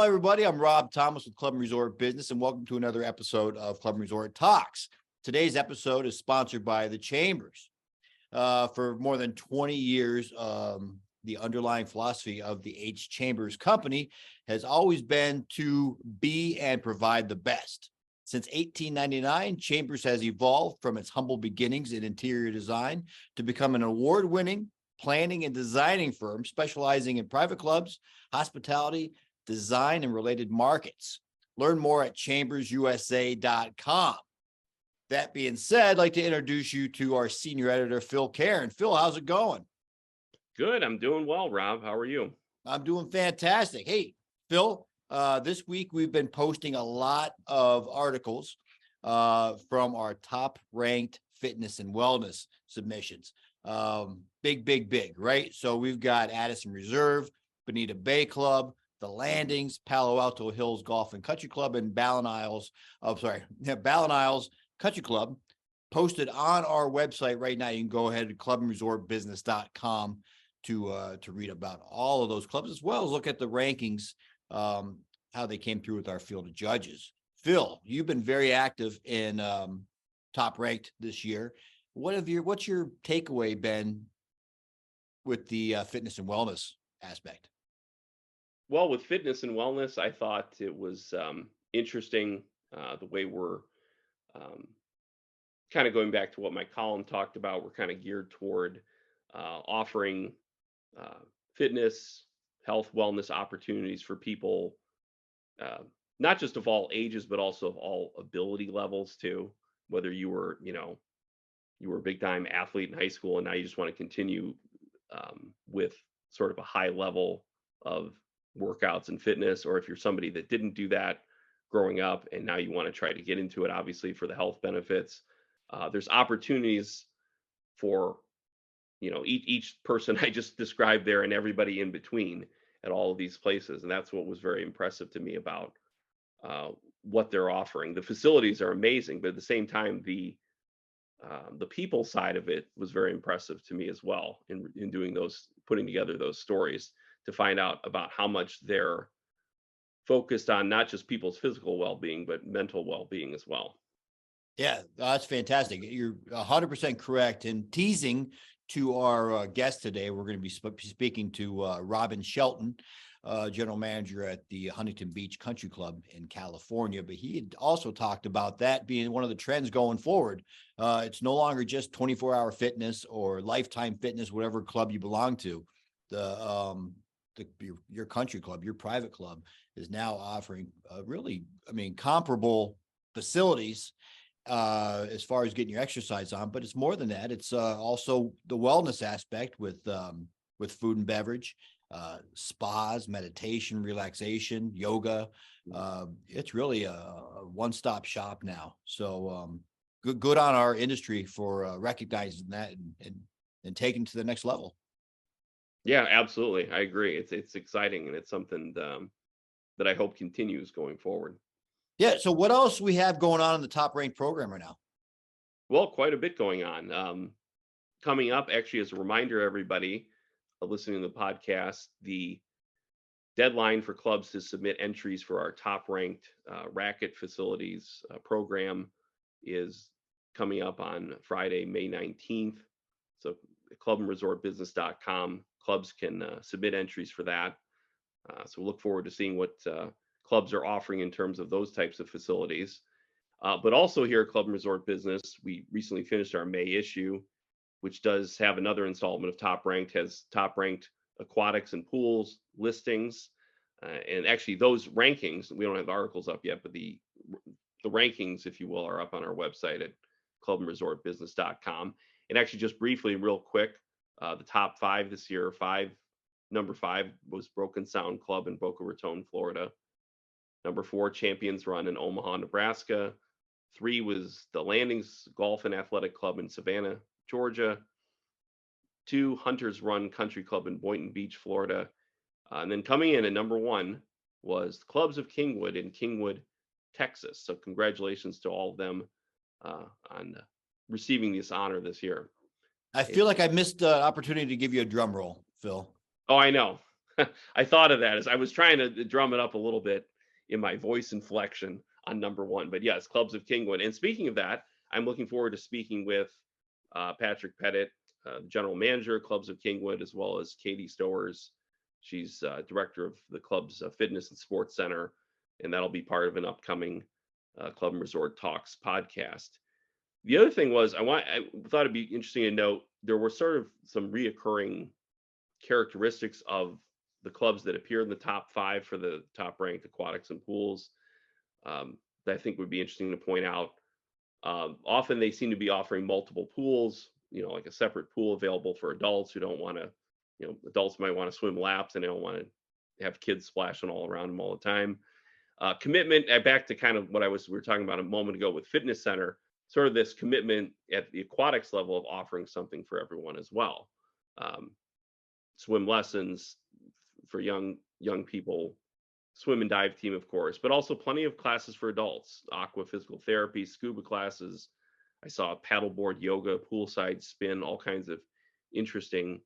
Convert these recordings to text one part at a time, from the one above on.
everybody. I'm Rob Thomas with Club and Resort Business, and welcome to another episode of Club and Resort Talks. Today's episode is sponsored by the Chambers. For more than 20 years, the underlying philosophy of the H. Chambers Company has always been to be and provide the best. Since 1899, Chambers has evolved from its humble beginnings in interior design to become an award-winning planning and designing firm specializing in private clubs, hospitality, design, and related markets. Learn more at chambersusa.com. That being said, I'd like to introduce you to our senior editor, Phil Cairn. Phil, how's it going? Good. I'm doing well, Rob. How are you? I'm doing fantastic. Hey, Phil, this week we've been posting a lot of articles from our top ranked fitness and wellness submissions. Big, right? So we've got Addison Reserve, Bonita Bay Club, the Landings, Palo Alto Hills Golf and Country Club, and Ballin Isles Country Club posted on our website right now. You can go ahead to clubandresortbusiness.com to read about all of those clubs, as well as look at the rankings, how they came through with our field of judges. Phil, you've been very active in top ranked this year. What's your takeaway been with the fitness and wellness aspect? Well, with fitness and wellness, I thought it was interesting the way we're kind of going back to what my column talked about. We're kind of geared toward offering fitness, health, wellness opportunities for people, not just of all ages, but also of all ability levels too. Whether you were a big time athlete in high school and now you just want to continue with sort of a high level of workouts and fitness, or if you're somebody that didn't do that growing up and now you want to try to get into it, obviously for the health benefits, there's opportunities for each person I just described there and everybody in between at all of these places. And that's what was very impressive to me about what they're offering. The facilities are amazing, but at the same time, the people side of it was very impressive to me as well in putting together those stories to find out about how much they're focused on not just people's physical well-being, but mental well-being as well. Yeah, that's fantastic. You're 100% correct. And teasing to our guest today, we're going to be speaking to Robin Shelton, general manager at the Huntington Beach Country Club in California. But he had also talked about that being one of the trends going forward. It's no longer just 24-hour fitness or lifetime fitness, whatever club you belong to. Your country club, your private club is now offering comparable facilities as far as getting your exercise on, but it's more than that. It's also the wellness aspect with food and beverage, spas, meditation, relaxation, yoga. It's really a one-stop shop now. So good on our industry for recognizing that and taking it to the next level. Yeah, absolutely. I agree. It's exciting, and it's something that I hope continues going forward. Yeah. So what else we have going on in the top ranked program right now? Well, quite a bit going on. Coming up, actually, as a reminder, everybody listening to the podcast, the deadline for clubs to submit entries for our top ranked racket facilities program is coming up on Friday, May 19th. So clubandresortbusiness.com, clubs can submit entries for that. So we'll look forward to seeing what clubs are offering in terms of those types of facilities. But also here at Club and Resort Business, we recently finished our May issue, which does have another installment of Top Ranked, has Top Ranked aquatics and pools listings. And actually those rankings, we don't have the articles up yet, but the rankings, if you will, are up on our website at clubandresortbusiness.com. And actually just briefly, real quick, the top 5 this year, number 5 was Broken Sound Club in Boca Raton, Florida. Number 4, Champions Run in Omaha, Nebraska. 3 was the Landings Golf and Athletic Club in Savannah, Georgia. 2, Hunters Run Country Club in Boynton Beach, Florida. And then coming in at number 1 was Clubs of Kingwood in Kingwood, Texas. So congratulations to all of them on receiving this honor this year. I feel like I missed the opportunity to give you a drum roll, Phil. Oh, I know. I thought of that as I was trying to drum it up a little bit in my voice inflection on number one. But yes, Clubs of Kingwood. And speaking of that, I'm looking forward to speaking with Patrick Pettit, general manager, Clubs of Kingwood, as well as Katie Stowers. She's director of the club's fitness and sports center, and that'll be part of an upcoming Club and Resort Talks podcast. The other thing was I thought it'd be interesting to note there were sort of some reoccurring characteristics of the clubs that appear in the top five for the top ranked aquatics and pools, that I think would be interesting to point out. Often they seem to be offering multiple pools, like a separate pool available for adults who don't want to, adults might want to swim laps and they don't want to have kids splashing all around them all the time. Commitment, back to kind of what we were talking about a moment ago with fitness center, sort of this commitment at the aquatics level of offering something for everyone as well. Swim lessons for young people, swim and dive team, of course, but also plenty of classes for adults, aqua physical therapy, scuba classes. I saw paddleboard yoga, poolside spin, all kinds of interesting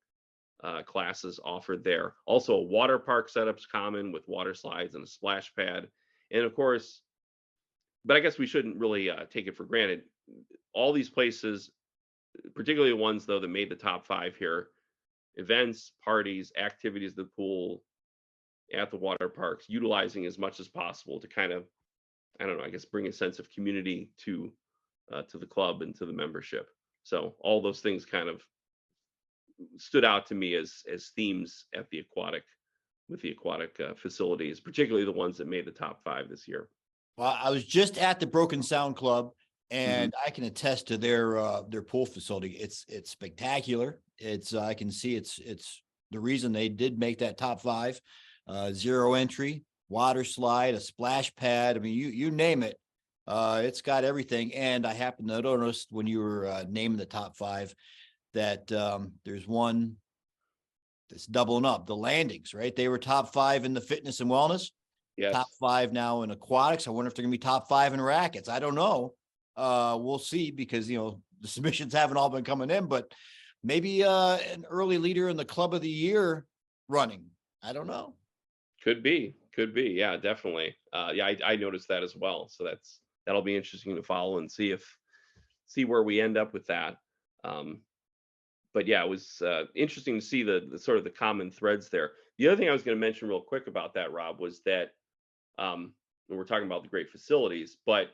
classes offered there. Also, a water park setup's common with water slides and a splash pad. And of course, but I guess we shouldn't really take it for granted. All these places, particularly the ones though that made the top five here, events, parties, activities at the pool, at the water parks, utilizing as much as possible to kind of, I don't know, I guess bring a sense of community to the club and to the membership. So all those things kind of stood out to me as themes at the aquatic facilities, particularly the ones that made the top five this year. Well, I was just at the Broken Sound Club, Mm-hmm. and I can attest to their pool facility. It's spectacular. I can see it's the reason they did make that top five. 0 entry, water slide, a splash pad. I mean, you name it. It's got everything. And I happened to notice when you were naming the top five that there's one that's doubling up, the landings, right? They were top five in the fitness and wellness. Yes. Top five now in aquatics. I wonder if they're gonna be top five in rackets. I don't know. We'll see, because the submissions haven't all been coming in, but maybe an early leader in the club of the year running. I don't know. Could be. Yeah, definitely. Yeah, I noticed that as well. So that'll be interesting to follow and see where we end up with that. But yeah, it was interesting to see the sort of the common threads there. The other thing I was going to mention real quick about that, Rob, was that we're talking about the great facilities, but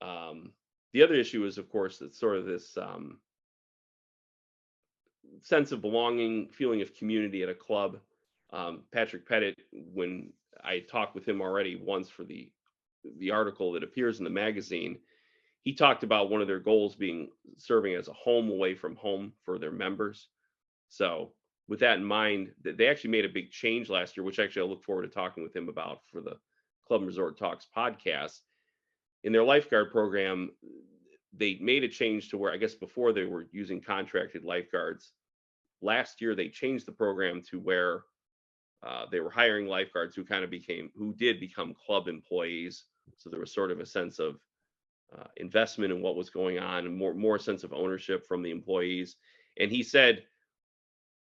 the other issue is, of course, it's sort of this sense of belonging, feeling of community at a club. Patrick Pettit, when I talked with him already once for the article that appears in the magazine, he talked about one of their goals being serving as a home away from home for their members. So with that in mind, they actually made a big change last year, which actually I look forward to talking with him about for the Club and Resort Talks podcast. In their lifeguard program, they made a change to where, I guess before they were using contracted lifeguards. Last year, they changed the program to where they were hiring lifeguards who did become club employees. So there was sort of a sense of investment in what was going on, and more sense of ownership from the employees. And he said,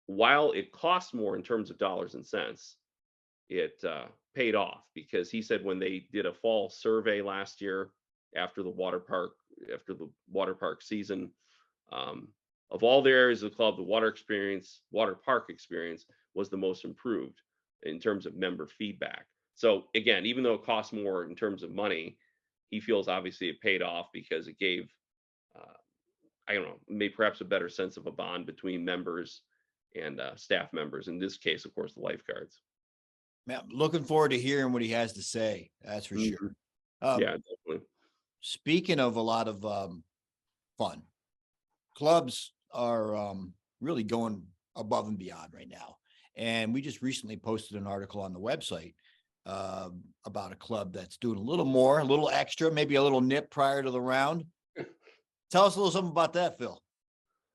while it cost more in terms of dollars and cents, it paid off, because he said when they did a fall survey last year after the water park season, of all the areas of the club, the water park experience was the most improved in terms of member feedback. So again, even though it costs more in terms of money, he feels obviously it paid off because it gave, I don't know, maybe perhaps a better sense of a bond between members and staff members. In this case, of course, the lifeguards. Man, looking forward to hearing what he has to say. That's for Mhm. sure. Yeah, definitely. Speaking of a lot of fun, clubs are really going above and beyond right now. And we just recently posted an article on the website about a club that's doing a little more, a little extra, maybe a little nip prior to the round. Tell us a little something about that, Phil.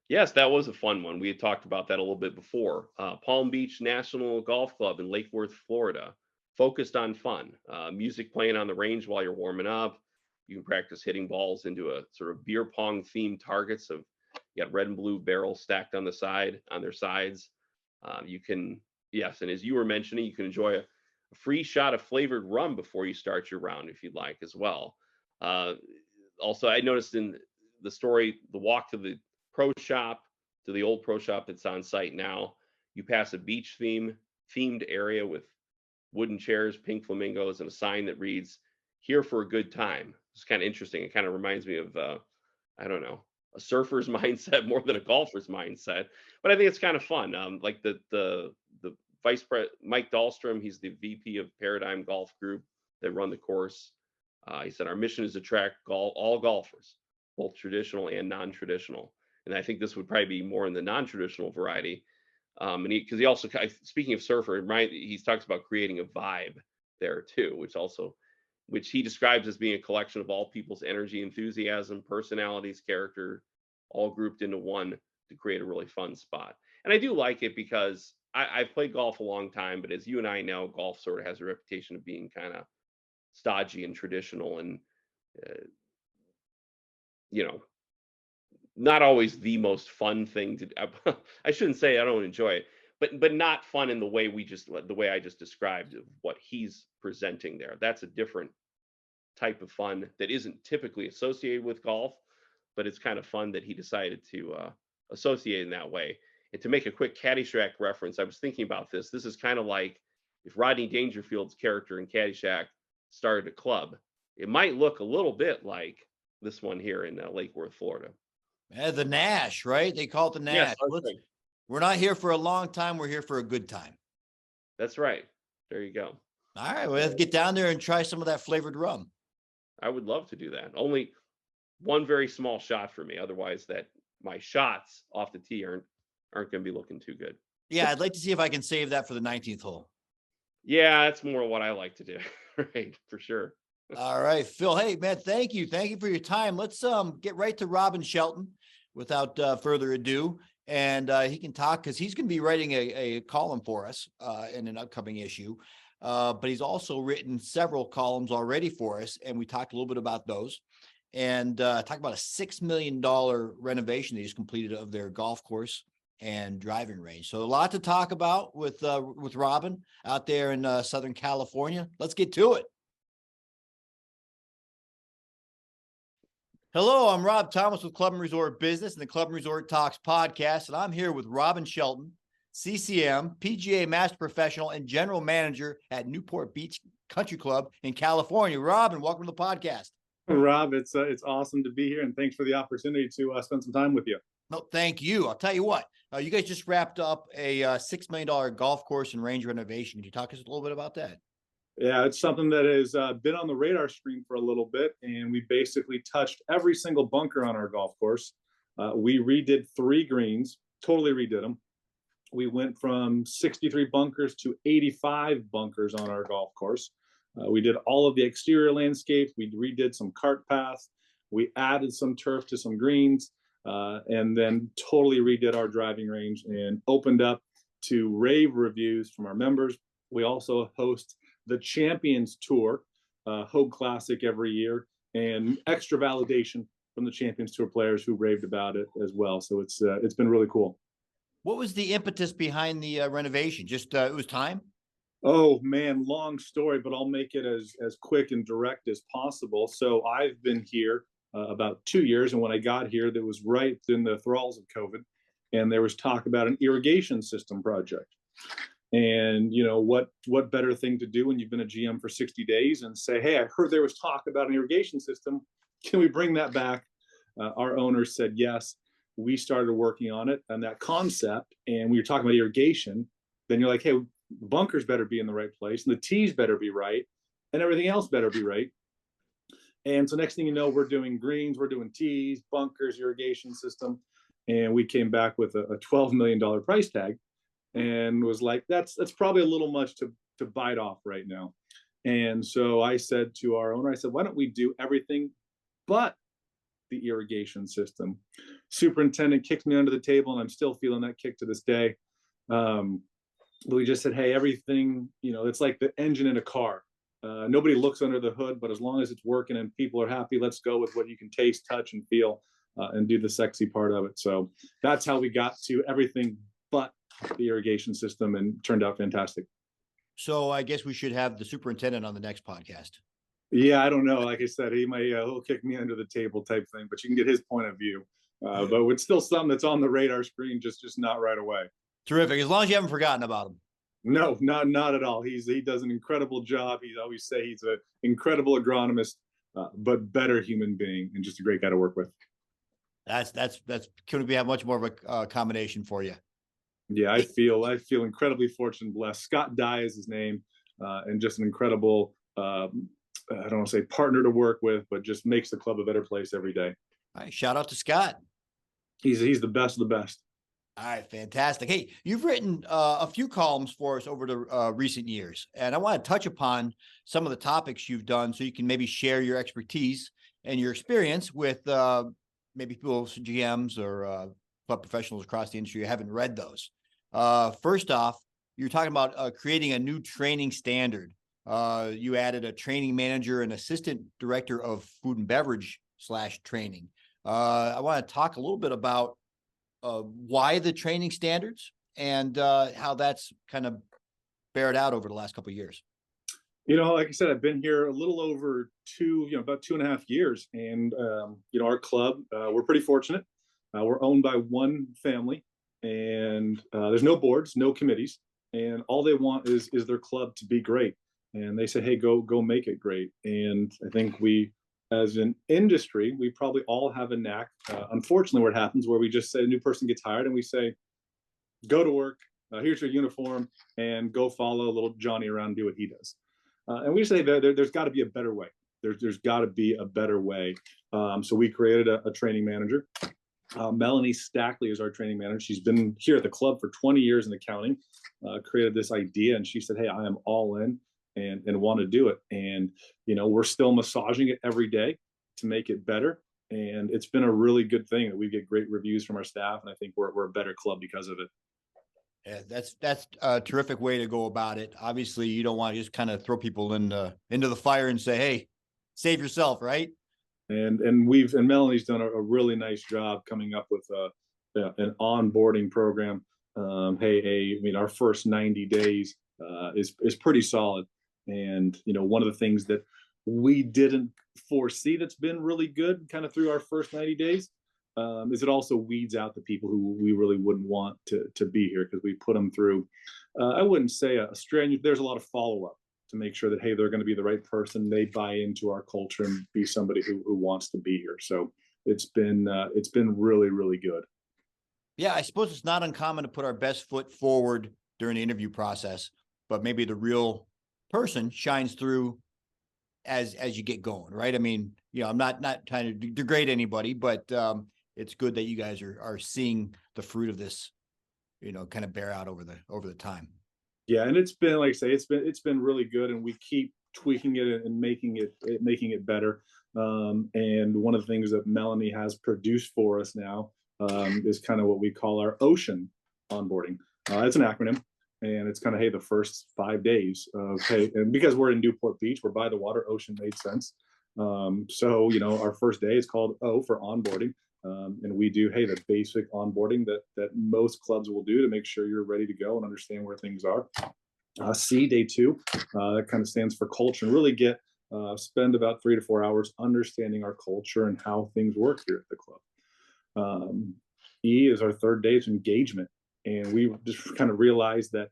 Yes, that was a fun one. We had talked about that a little bit before. Palm Beach National Golf Club in Lake Worth, Florida, focused on fun. Music playing on the range while you're warming up. You can practice hitting balls into a sort of beer pong themed targets. You got red and blue barrels stacked on their sides. You can Yes, and as you were mentioning, you can enjoy a free shot of flavored rum before you start your round if you'd like as well. Uh, Also, I noticed in the story, the walk to the pro shop, to the old pro shop that's on site now, you pass a themed area with wooden chairs, pink flamingos, and a sign that reads "Here for a good time." It's kind of interesting. It kind of reminds me of I don't know, a surfer's mindset more than a golfer's mindset. But I think it's kind of fun. Like the Mike Dahlstrom, he's the VP of Paradigm Golf Group that run the course. He said our mission is to attract all golfers, both traditional and non-traditional. And I think this would probably be more in the non-traditional variety. And because he also, speaking of surfer, right, he talks about creating a vibe there too, which he describes as being a collection of all people's energy, enthusiasm, personalities, character, all grouped into one to create a really fun spot. And I do like it because I've played golf a long time, but as you and I know, golf sort of has a reputation of being kind of stodgy and traditional and, uh, you know, not always the most fun thing to do. I shouldn't say I don't enjoy it, but not fun in the way the way I just described of what he's presenting there. That's a different type of fun that isn't typically associated with golf, but it's kind of fun that he decided to associate in that way. And to make a quick Caddyshack reference, I was thinking about this. This is kind of like if Rodney Dangerfield's character in Caddyshack started a club. It might look a little bit like this one here in Lake Worth, Florida. Yeah, the Nash, right? They call it the Yes, Nash. that's right. We're not here for a long time. We're here for a good time. That's right. There you go. All right, well, let's get down there and try some of that flavored rum. I would love to do that. Only one very small shot for me. Otherwise, that my shots off the tee aren't going to be looking too good. Yeah, I'd like to see if I can save that for the 19th hole. Yeah, that's more what I like to do. Right, for sure. All right, Phil. Hey, man, thank you. Thank you for your time. Let's get right to Robin Shelton without further ado. And he can talk because he's going to be writing a column for us in an upcoming issue. But he's also written several columns already for us. And we talked a little bit about those and talked about a $6 million renovation that he's completed of their golf course and driving range. So a lot to talk about with Robin out there in Southern California. Let's get to it. Hello, I'm Rob Thomas with Club and Resort Business and the Club and Resort Talks podcast, and I'm here with Robin Shelton, CCM, PGA Master Professional, and General Manager at Newport Beach Country Club in California. Robin, welcome to the podcast. Rob, it's awesome to be here, and thanks for the opportunity to spend some time with you. No, thank you. I'll tell you what, you guys just wrapped up a $6 million golf course and range renovation. Can you talk to us a little bit about that? Yeah, it's something that has been on the radar screen for a little bit, and we basically touched every single bunker on our golf course. We redid 3 greens, totally redid them. We went from 63 bunkers to 85 bunkers on our golf course. We did all of the exterior landscape. We redid some cart paths. We added some turf to some greens, and then totally redid our driving range and opened up to rave reviews from our members. We also host the Champions Tour, Hogue Classic every year, and extra validation from the Champions Tour players who raved about it as well. So it's been really cool. What was the impetus behind the renovation? Just it was time? Oh man, long story, but I'll make it as quick and direct as possible. So I've been here about 2 years, and when I got here, that was right in the thralls of COVID, and there was talk about an irrigation system project. And you know what better thing to do when you've been a GM for 60 days and say, hey, I heard there was talk about an irrigation system. Can we bring that back? Our owner said yes. We started working on it and that concept. And we were talking about irrigation. Then you're like, hey, bunkers better be in the right place, and the tees better be right, and everything else better be right. And so next thing you know, we're doing greens, we're doing tees, bunkers, irrigation system. And we came back with a $12 million price tag. And was like, that's probably a little much to bite off right now. And so I said to our owner, I said, why don't we do everything but the irrigation system? Superintendent kicked me under the table, and I'm still feeling that kick to this day. But we just said, hey, everything, it's like the engine in a car. Nobody looks under the hood, but as long as it's working and people are happy, let's go with what you can taste, touch, and feel, and do the sexy part of it. So that's how we got to everything but the irrigation system, and turned out fantastic. So I guess we should have the superintendent on the next podcast. Yeah, I don't know. Like I said, he might he'll kick me under the table type thing, but you can get his point of view. But it's still something that's on the radar screen, just not right away. Terrific. As long as you haven't forgotten about him. No, not at all. He does an incredible job. He always say he's an incredible agronomist, but better human being, and just a great guy to work with. That's couldn't be have much more of a combination for you. Yeah, I feel incredibly fortunate and blessed. Scott Dye is his name, and just an incredible, I don't want to say partner to work with, but just makes the club a better place every day. All right, shout out to Scott. He's the best of the best. All right, fantastic. Hey, you've written a few columns for us over the recent years, and I want to touch upon some of the topics you've done so you can maybe share your expertise and your experience with maybe people, GMs or club professionals across the industry who haven't read those. First off, you're talking about creating a new training standard. You added a training manager and assistant director of food and beverage / training. I want to talk a little bit about why the training standards and how that's kind of bared out over the last couple of years. Like I said, I've been here a little over about 2.5 years, and our club, we're pretty fortunate. We're owned by one family, and there's no boards, no committees, and all they want is their club to be great. And they say, hey, go make it great. And I think we, as an industry, we probably all have a knack. Unfortunately, what happens where we just say a new person gets hired and we say, go to work, here's your uniform, and go follow little Johnny around and do what he does. And we say there's got to be a better way. There's got to be a better way. So we created a training manager. Melanie Stackley is our training manager. She's been here at the club for 20 years in accounting, created this idea, and she said, hey, I am all in and want to do it. And, we're still massaging it every day to make it better. And it's been a really good thing that we get great reviews from our staff. And I think we're a better club because of it. Yeah, that's a terrific way to go about it. Obviously, you don't want to just kind of throw people into the fire and say, hey, save yourself, right? And Melanie's done a really nice job coming up with an onboarding program. Our first 90 days is pretty solid. And one of the things that we didn't foresee that's been really good kind of through our first 90 days is it also weeds out the people who we really wouldn't want to be here, because we put them through, I wouldn't say a strenuous, there's a lot of follow-up to make sure that, hey, they're going to be the right person. They buy into our culture and be somebody who wants to be here. So it's been really, really good. Yeah, I suppose it's not uncommon to put our best foot forward during the interview process, but maybe the real person shines through as you get going, right? I mean, I'm not trying to degrade anybody, but it's good that you guys are seeing the fruit of this, kind of bear out over the time. Yeah, and it's been, like I say, it's been really good, and we keep tweaking it and making it better. And one of the things that Melanie has produced for us now is kind of what we call our OCEAN onboarding. It's an acronym, and it's kind of, hey, the first 5 days of, hey, and because we're in Newport Beach, we're by the water, OCEAN made sense. So our first day is called O for onboarding. And we do, hey, the basic onboarding that most clubs will do to make sure you're ready to go and understand where things are. C, day 2, that kind of stands for culture, and really spend about 3 to 4 hours understanding our culture and how things work here at the club. E is our third day, is engagement. And we just kind of realized that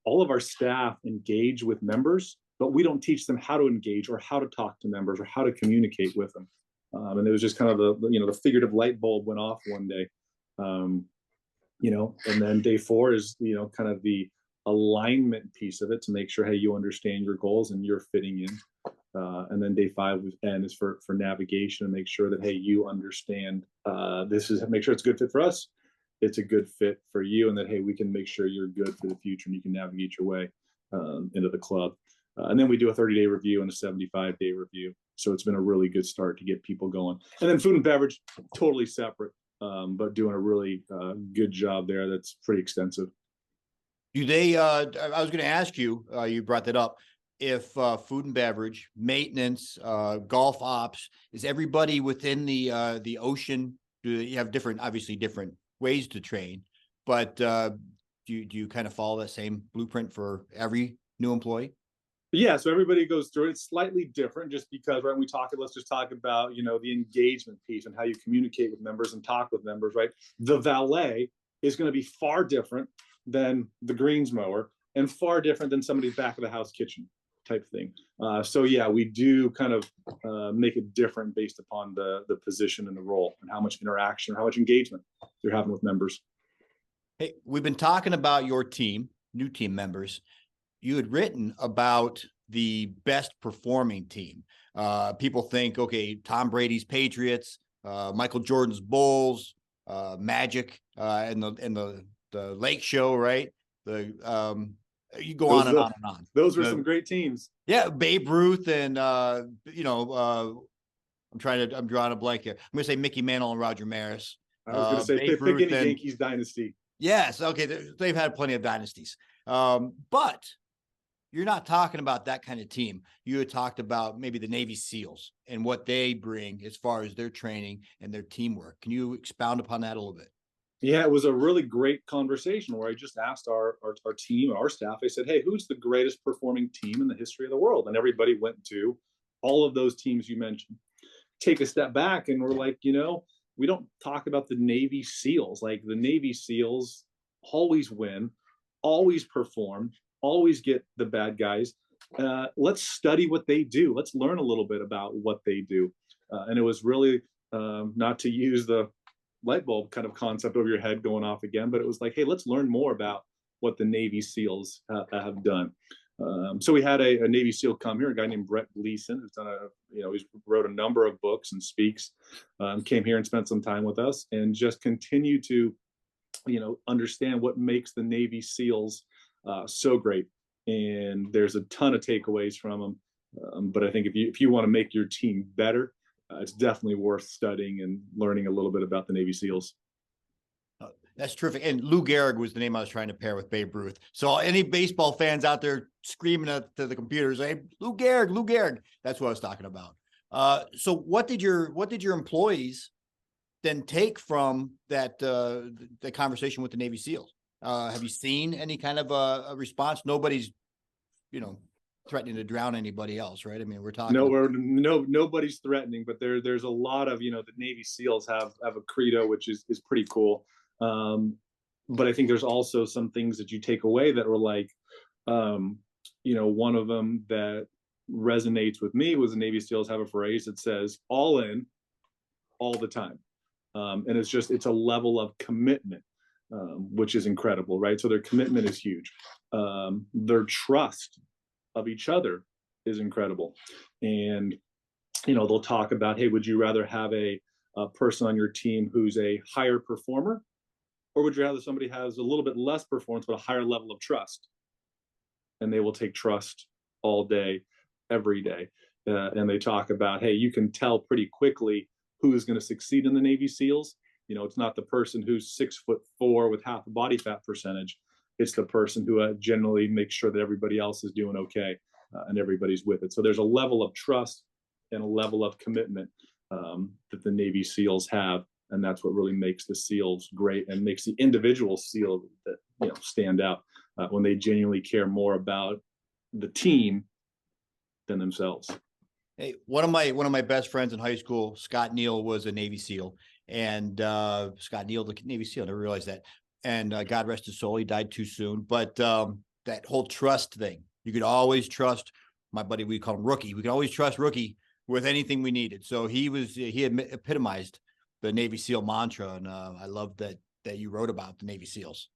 all of our staff engage with members, but we don't teach them how to engage or how to talk to members or how to communicate with them. And it was just kind of the figurative light bulb went off one day, and then day 4 is, kind of the alignment piece of it to make sure, hey, you understand your goals and you're fitting in. And then day 5 is for navigation, and make sure that, hey, you understand, make sure it's a good fit for us. It's a good fit for you, and that, hey, we can make sure you're good for the future and you can navigate your way into the club. And then we do a 30-day review and a 75-day review. So it's been a really good start to get people going. And then food and beverage, totally separate, but doing a really good job there. That's pretty extensive. Do they, I was going to ask you, you brought that up, if food and beverage, maintenance, golf ops, is everybody within the ocean? Do you have obviously different ways to train, but do you kind of follow that same blueprint for every new employee? Yeah, so everybody goes through it. It's slightly different just because, right, when we talk, let's just talk about, the engagement piece and how you communicate with members and talk with members, right? The valet is going to be far different than the greens mower and far different than somebody's back of the house kitchen type thing. So yeah, we do kind of make it different based upon the position and the role and how much interaction, how much engagement you're having with members. Hey, we've been talking about your team, new team members. You had written about the best performing team. People think, okay, Tom Brady's Patriots, Michael Jordan's Bulls, Magic, and the Lake Show, right? You go on and on and on. Those were some great teams. Yeah, Babe Ruth and I'm drawing a blank here. I'm gonna say Mickey Mantle and Roger Maris. I was gonna say pick any Yankees dynasty. Yes, okay, they've had plenty of dynasties. But you're not talking about that kind of team. You had talked about maybe the Navy SEALs and what they bring as far as their training and their teamwork. Can you expound upon that a little bit? Yeah, it was a really great conversation where I just asked our team, our staff, I said, hey, who's the greatest performing team in the history of the world? And everybody went to all of those teams you mentioned. Take a step back and we're like, we don't talk about the Navy SEALs. Like the Navy SEAls always win, always perform, always get the bad guys. Let's study what they do. Let's learn a little bit about what they do. And it was really not to use the light bulb kind of concept over your head going off again, but it was like, hey, let's learn more about what the Navy SEAls have done. So we had a Navy SEAL come here, a guy named Brett Gleason, who's done he's wrote a number of books and speaks, came here and spent some time with us and just continue to, understand what makes the Navy SEAls so great. And there's a ton of takeaways from them. But I think if you want to make your team better, it's definitely worth studying and learning a little bit about the Navy SEAls. That's terrific. And Lou Gehrig was the name I was trying to pair with Babe Ruth. So any baseball fans out there screaming to the computers, hey, Lou Gehrig, that's what I was talking about. So what did your employees then take from that the conversation with the Navy SEALs? Have you seen any kind of a response? Nobody's, threatening to drown anybody else, right? I mean, we're talking. Nobody's threatening, but there's a lot of, the Navy SEAls have a credo, which is pretty cool. But I think there's also some things that you take away that were like, one of them that resonates with me was the Navy SEALs have a phrase that says all in, all the time. And it's a level of commitment, which is incredible, right? So their commitment is huge. Their trust of each other is incredible. And, they'll talk about, hey, would you rather have a person on your team who's a higher performer, or would you rather somebody has a little bit less performance, but a higher level of trust? And they will take trust all day, every day. And they talk about, hey, you can tell pretty quickly who is going to succeed in the Navy SEALs. It's not the person who's 6'4" with half a body fat percentage. It's the person who generally makes sure that everybody else is doing okay and everybody's with it. So there's a level of trust and a level of commitment that the Navy SEAls have. And that's what really makes the SEALs great and makes the individual SEAL that stand out when they genuinely care more about the team than themselves. Hey, one of my best friends in high school, Scott Neal, was a Navy SEAL, and Scott Neal, the Navy SEAL, I never realized that. And God rest his soul, he died too soon. But that whole trust thing, you could always trust my buddy. We call him Rookie. We could always trust Rookie with anything we needed. So he epitomized the Navy SEAL mantra, and I love that you wrote about the Navy SEALs.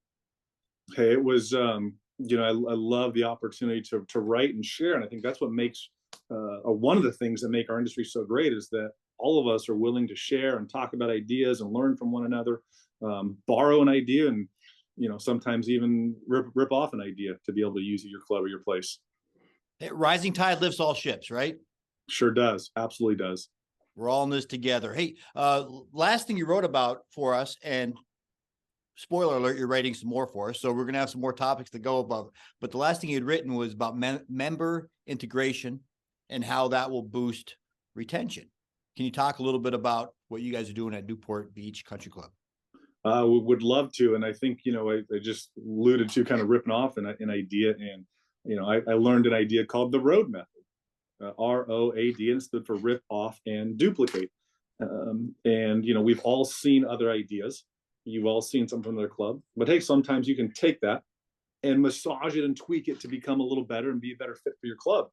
Hey, it was I love the opportunity to write and share, and I think that's what makes one of the things that make our industry so great is that all of us are willing to share and talk about ideas and learn from one another, borrow an idea, and sometimes even rip off an idea to be able to use at your club or your place. Rising tide lifts all ships, right? Sure does. Absolutely does. We're all in this together. Hey, last thing you wrote about for us, and spoiler alert, you're writing some more for us, so we're going to have some more topics to go above. But the last thing you'd written was about member integration and how that will boost retention. Can you talk a little bit about what you guys are doing at Newport Beach Country Club? Would love to. And I think, I just alluded to kind of ripping off an idea. And, I learned an idea called the ROAD method, ROAD, and it stood for rip, off, and duplicate. And, we've all seen other ideas. You've all seen something from their club. But hey, sometimes you can take that and massage it and tweak it to become a little better and be a better fit for your club.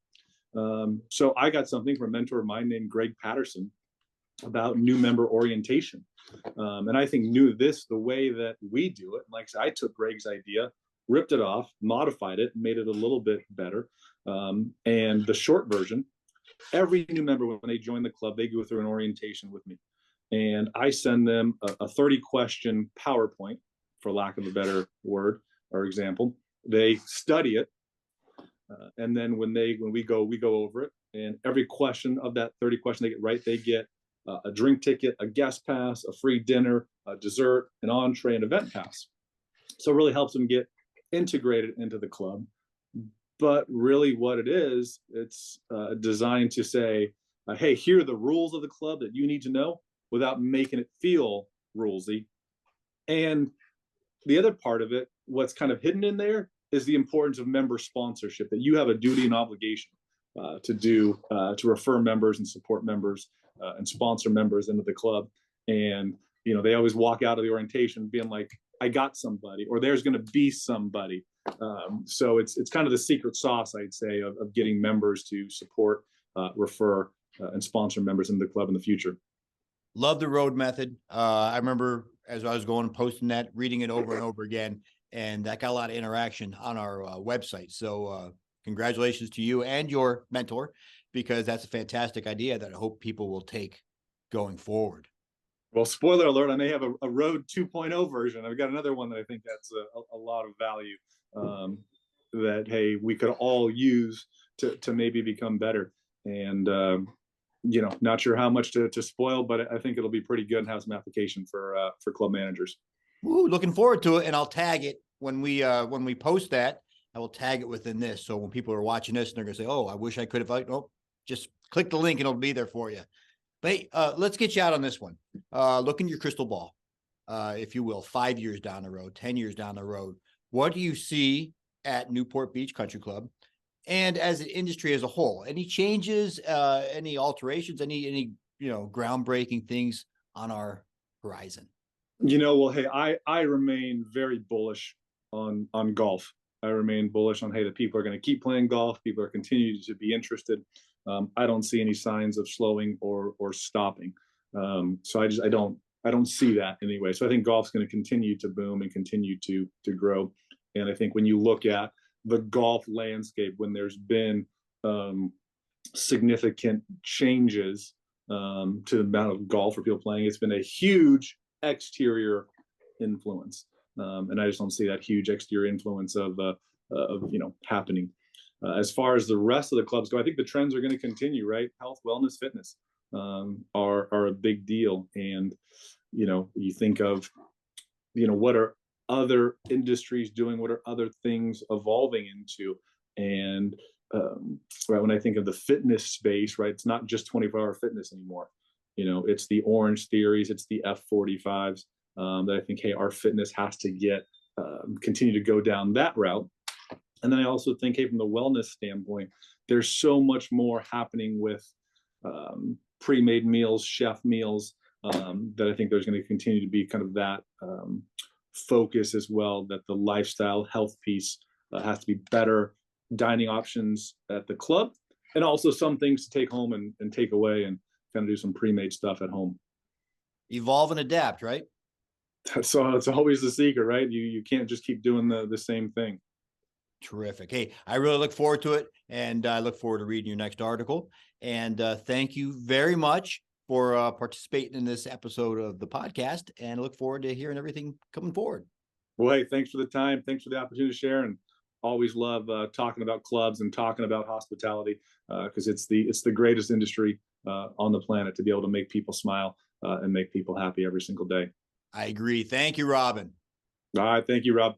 So I got something from a mentor of mine named Greg Patterson about new member orientation. And I think the way that we do it, like I said, I took Greg's idea, ripped it off, modified it, made it a little bit better. And the short version, every new member, when they join the club, they go through an orientation with me. And I send them a 30-question PowerPoint, for lack of a better word or example. They study it. And then when we go over it. And every question of that 30 question they get right, they get a drink ticket, a guest pass, a free dinner, a dessert, an entree, and event pass. So it really helps them get integrated into the club. But really what it is, it's designed to say, hey, here are the rules of the club that you need to know without making it feel rulesy. And the other part of it, what's kind of hidden in there, is the importance of member sponsorship, that you have a duty and obligation to refer members and support members and sponsor members into the club. And, they always walk out of the orientation being like, I got somebody, or there's going to be somebody. So it's kind of the secret sauce, I'd say, of getting members to support, refer, and sponsor members into the club in the future. Love the ROAD method. I remember as I was going and posting that, reading it over and over again, and that got a lot of interaction on our website. So congratulations to you and your mentor, because that's a fantastic idea that I hope people will take going forward. Well, spoiler alert, I may have a ROAD 2.0 version. I've got another one that I think that's a lot of value that, hey, we could all use to maybe become better. And, not sure how much to spoil, but I think it'll be pretty good and have some application for club managers. Ooh, looking forward to it. And I'll tag it when we post that. I will tag it within this. So when people are watching this and they're going to say, oh, I wish I could have, just click the link and it'll be there for you. But hey, let's get you out on this one. Look in your crystal ball, if you will, 5 years down the road, 10 years down the road. What do you see at Newport Beach Country Club and as an industry as a whole? Any changes, any alterations, any groundbreaking things on our horizon? Well, hey, I remain very bullish on golf. I remain bullish on, hey, that people are going to keep playing golf. People are continuing to be interested. I don't see any signs of slowing or stopping. So I don't see that anyway. So I think golf's going to continue to boom and continue to grow. And I think when you look at the golf landscape, when there's been significant changes to the amount of golf for people playing, it's been a huge exterior influence. And I just don't see that huge exterior influence of happening. As far as the rest of the clubs go, I think the trends are going to continue, right? Health, wellness, fitness are a big deal. And, you think of, what are other industries doing? What are other things evolving into? And right, when I think of the fitness space, right, it's not just 24-hour fitness anymore. It's the Orange Theories, it's the F45s that I think, hey, our fitness has to continue to go down that route. And then I also think, hey, from the wellness standpoint, there's so much more happening with pre-made meals, chef meals, that I think there's going to continue to be kind of that focus as well, that the lifestyle health piece has to be better dining options at the club, and also some things to take home and take away and kind of do some pre-made stuff at home. Evolve and adapt, right? So it's always the secret, right? You can't just keep doing the same thing. Terrific. Hey, I really look forward to it, and I look forward to reading your next article. And thank you very much for participating in this episode of the podcast, and I look forward to hearing everything coming forward. Well, hey, thanks for the time. Thanks for the opportunity to share, and always love talking about clubs and talking about hospitality, because it's the greatest industry on the planet to be able to make people smile and make people happy every single day. I agree. Thank you, Robin. All right. Thank you, Rob.